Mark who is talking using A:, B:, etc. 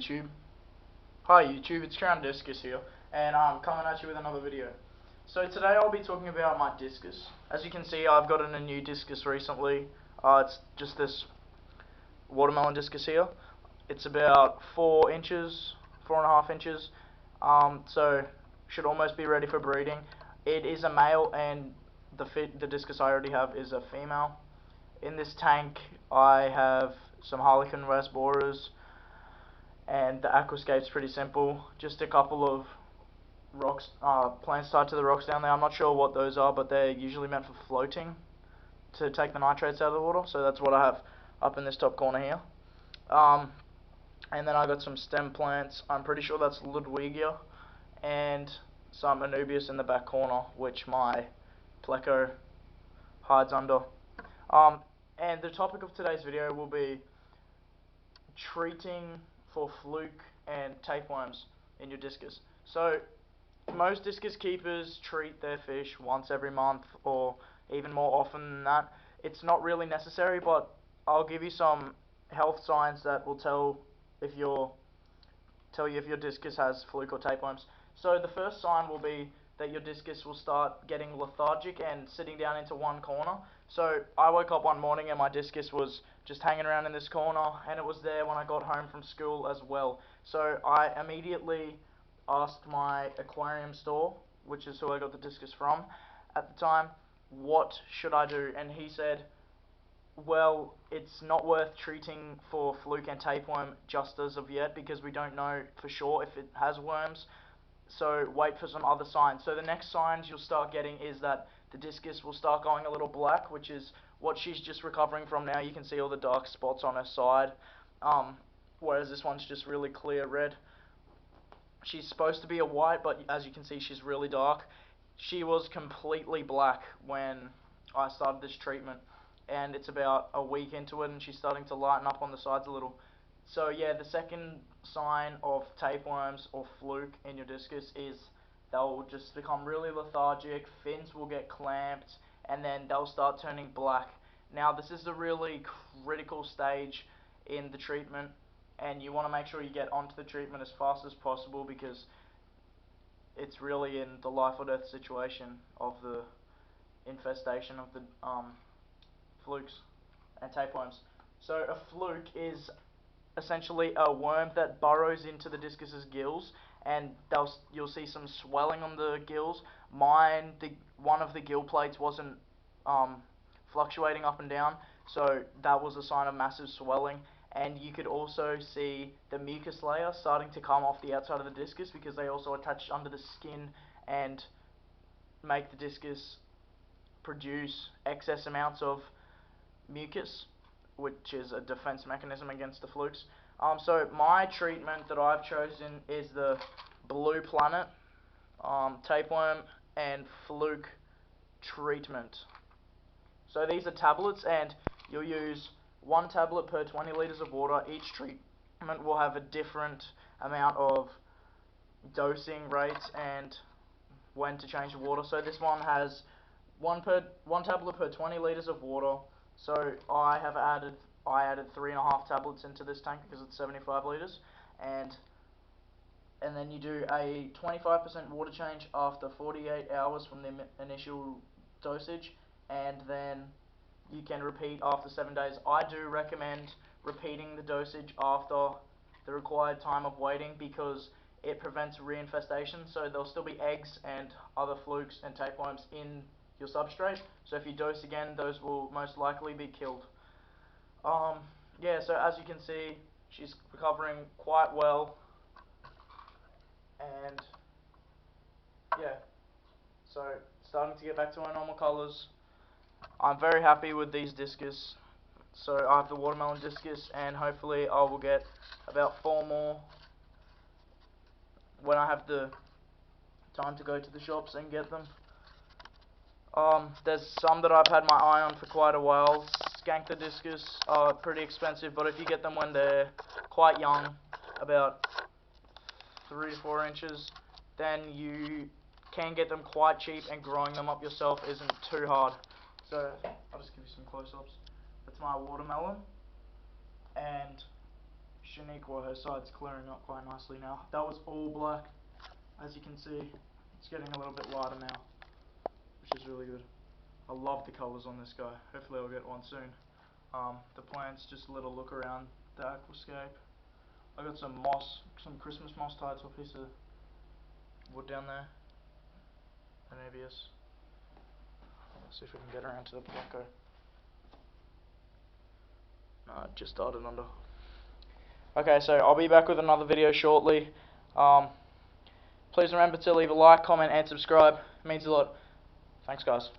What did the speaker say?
A: YouTube. Hi YouTube, it's Crown Discus here, and I'm coming at you with another video. So today I'll be talking about my discus. As you can see, I've gotten a new discus recently. It's just this watermelon discus here. It's about 4 inches, 4.5 inches, so should almost be ready for breeding. It is a male, and the discus I already have is a female. In this tank I have some Harlequin West borers, and the aquascape's pretty simple. Just a couple of rocks, plants tied to the rocks down there. I'm not sure what those are, but they're usually meant for floating to take the nitrates out of the water. So that's what I have up in this top corner here. And then I got some stem plants. I'm pretty sure that's Ludwigia, and some Anubias in the back corner, which my pleco hides under. And the topic of today's video will be treating for fluke and tapeworms in your discus. So most discus keepers treat their fish once every month, or even more often than that. It's not really necessary, but I'll give you some health signs that will tell you if your discus has fluke or tapeworms. So the first sign will be that your discus will start getting lethargic and sitting down into one corner. So I woke up one morning and my discus was just hanging around in this corner, and it was there when I got home from school as well. So I immediately asked my aquarium store, which is who I got the discus from at the time, what should I do? And he said, well, it's not worth treating for fluke and tapeworm just as of yet, because we don't know for sure if it has worms. So wait for some other signs. So the next signs you'll start getting is that the discus will start going a little black, which is what she's just recovering from now. You can see all the dark spots on her side, whereas this one's just really clear red. She's supposed to be a white, but as you can see, she's really dark. She was completely black when I started this treatment, and it's about a week into it, and she's starting to lighten up on the sides a little. So yeah, the second sign of tapeworms or fluke in your discus is they'll just become really lethargic, fins will get clamped, and then they'll start turning black. Now this is a really critical stage in the treatment, and you want to make sure you get onto the treatment as fast as possible, because it's really in the life or death situation of the infestation of the flukes and tapeworms. So a fluke is essentially a worm that burrows into the discus's gills, and you'll see some swelling on the gills. One of the gill plates wasn't fluctuating up and down, so that was a sign of massive swelling. And you could also see the mucus layer starting to come off the outside of the discus, because they also attach under the skin and make the discus produce excess amounts of mucus, which is a defense mechanism against the flukes. So my treatment that I've chosen is the Blue Planet tapeworm and fluke treatment. So these are tablets, and you'll use 1 tablet per 20 liters of water. Each treatment will have a different amount of dosing rates and when to change the water. So this one has 1 tablet per 20 liters of water. So I added 3.5 tablets into this tank because it's 75 liters, and then you do a 25% water change after 48 hours from the initial dosage, and then you can repeat after 7 days. I do recommend repeating the dosage after the required time of waiting, because it prevents reinfestation. So there'll still be eggs and other flukes and tapeworms in your substrate, so if you dose again, those will most likely be killed. Yeah, so as you can see, she's recovering quite well, and yeah, so starting to get back to her normal colours. I'm very happy with these discus. So I have the watermelon discus, and hopefully I will get about 4 more when I have the time to go to the shops and get them. There's some that I've had my eye on for quite a while. Skankter discus are pretty expensive, but if you get them when they're quite young, about 3 to 4 inches, then you can get them quite cheap, and growing them up yourself isn't too hard. So I'll just give you some close-ups. That's my watermelon, and Shaniqua, her side's clearing up quite nicely now. That was all black. As you can see, it's getting a little bit lighter now, which is really good. I love the colours on this guy. Hopefully I'll get one soon. The plant's just a little look around the aquascape. I got some moss, some Christmas moss tied to a piece of wood down there. An ABS. Let's see if we can get around to the Blanco. No, it just started under. Okay, so I'll be back with another video shortly. Please remember to leave a like, comment and subscribe. It means a lot. Thanks guys.